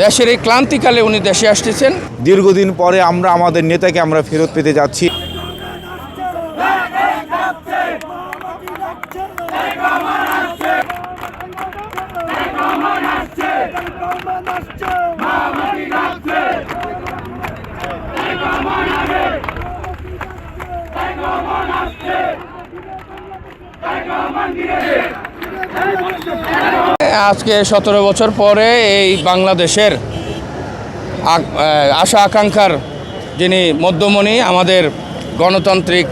দেশের এই ক্লান্তিকালে উনি দেশে আসতেছেন। দীর্ঘদিন পরে আমরা আমাদের নেতাকে আমরা ফেরত পেতে যাচ্ছি। আজকে 17 বছর পরে এই বাংলাদেশের আশা আকাঙ্ক্ষার যিনি মধ্যমণি, আমাদের গণতান্ত্রিক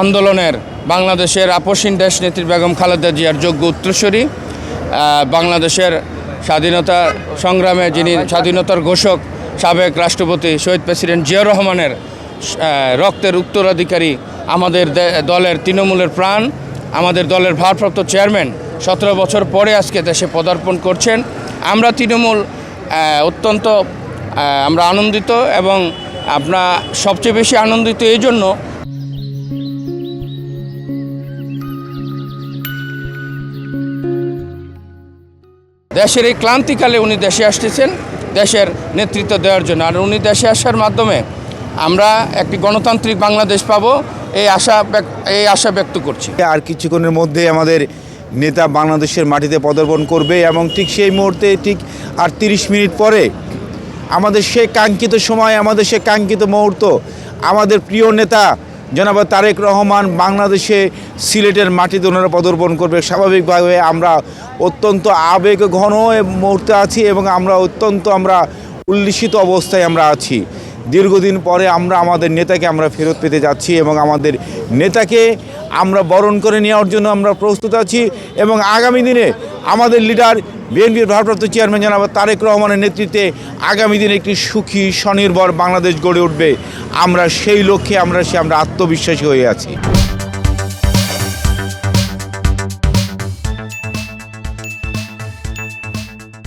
আন্দোলনের বাংলাদেশের আপসহীন দেশনেত্রী বেগম খালেদা জিয়ার যোগ্য উত্তরসূরি, বাংলাদেশের স্বাধীনতা সংগ্রামে যিনি স্বাধীনতার ঘোষক সাবেক রাষ্ট্রপতি শহীদ প্রেসিডেন্ট জিয়াউর রহমানের রক্তের উত্তরাধিকারী, আমাদের দলের তৃণমূলের প্রাণ, আমাদের দলের ভারপ্রাপ্ত চেয়ারম্যান 17 বছর পরে আজকে দেশে পদার্পণ করছেন। আমরা তৃণমূল অত্যন্ত আমরা আনন্দিত, এবং আপনার সবচেয়ে বেশি আনন্দিত এই জন্য দেশের এই ক্লান্তিকালে উনি দেশে আসতেছেন দেশের নেতৃত্ব দেওয়ার জন্য। আর উনি দেশে আসার মাধ্যমে আমরা একটি গণতান্ত্রিক বাংলাদেশ পাবো, এই আশা ব্যক্ত করছি। আর কিছুক্ষণের মধ্যে আমাদের নেতা বাংলাদেশের মাটিতে পদার্পণ করবে, এবং ঠিক সেই মুহূর্তে ঠিক আর 30 মিনিট পরে আমাদের সেই কাঙ্ক্ষিত সময়, আমাদের সেই কাঙ্ক্ষিত মুহূর্ত, আমাদের প্রিয় নেতা জনাব তারেক রহমান বাংলাদেশে সিলেটের মাটিতে ওনারা পদার্পণ করবে। স্বাভাবিকভাবে আমরা অত্যন্ত আবেগ ঘন মুহূর্তে আছি, এবং আমরা উল্লিখিত অবস্থায় আমরা আছি। দীর্ঘদিন পরে আমরা আমাদের নেতাকে আমরা ফেরত পেতে যাচ্ছি, এবং আমাদের নেতাকে আমরা বরণ করে নেওয়ার জন্য আমরা প্রস্তুত আছি। এবং আগামী দিনে আমাদের লিডার বিএনপির ভারপ্রাপ্ত চেয়ারম্যান জনাব তারেক রহমানের নেতৃত্বে আগামী দিনে একটি সুখী স্বনির্ভর বাংলাদেশ গড়ে উঠবে। আমরা সেই লক্ষ্যে আমরা আত্মবিশ্বাসী হয়ে আছি।